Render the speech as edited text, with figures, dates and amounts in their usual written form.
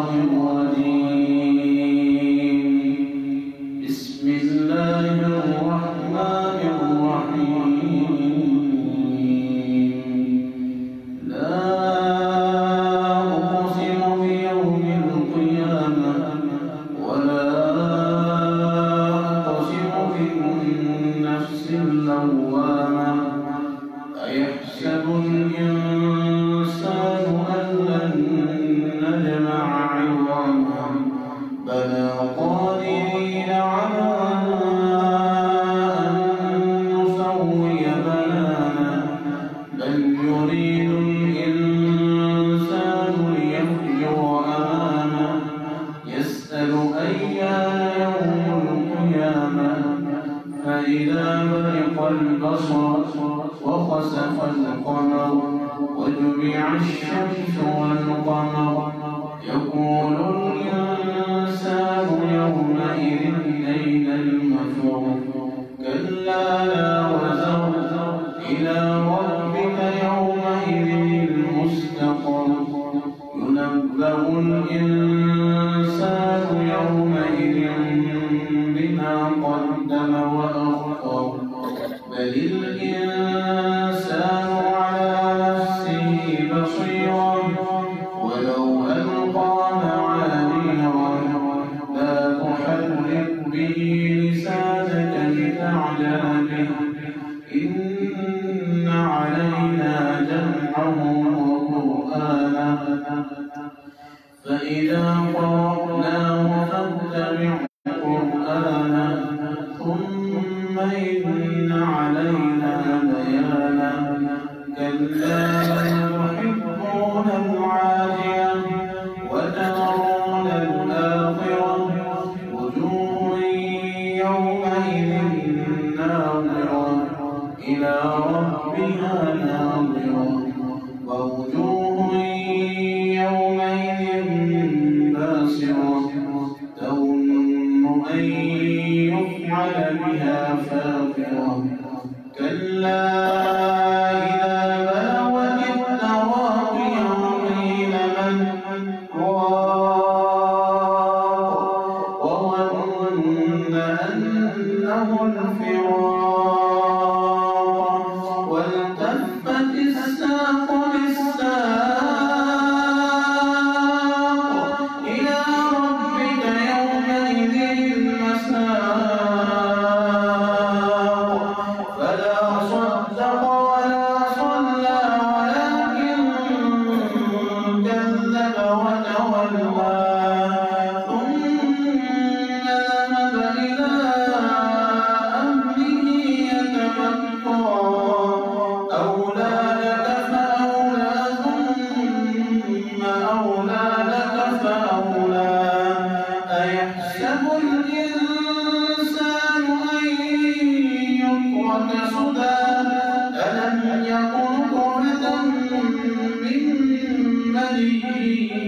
الشيطان الرجيم. بسم الله الرحمن الرحيم. لا أقسم بيوم القيامة ولا أقسم بالنفس اللوامة. أيحسب الإنسان أن لن نجمع عظامه بلى قادرين على أن نسوي بنانه بل يريد الإنسان ليفجر أمامه يسأل أيان يوم القيامة فإذا برق البصر وخسف القمر وجمع الشمس والقمر يقول الإنسان يومئذ أين المفر كلا لا وزر إلى ربك يومئذ المستقر ينبأ الإنسان يومئذ بما قدم وأخر بل الإنسان على نفسه بصيرا ولو ألقى معاذيرا لا تحرك به لسانك لتعجل به إن علينا جمعه وقرآنه فإذا قرأناه فاتبع قرآنه ثم إن علينا بيانه كلا تحبون العاجلة وتذرون الآخرة وجوه يومئذ ناظرة إلى ربها ناظرة ووجوه يومئذ باسرة تظن أن يفعل بها فاقرة كلا إذا بلغت التراقي وقيل من راق وظن أنه الفراق والتفت الساق بالساق إلى ربك يومئذ المساق فلا صدق ولا صلى ولكن كذب وتولى ثم ذهب إلى أهله يتمطى أولى لك فأولى ثم أولى لك فأولى أيحسب الإنسان أن يترك سدى ألم يكن نطفة من مني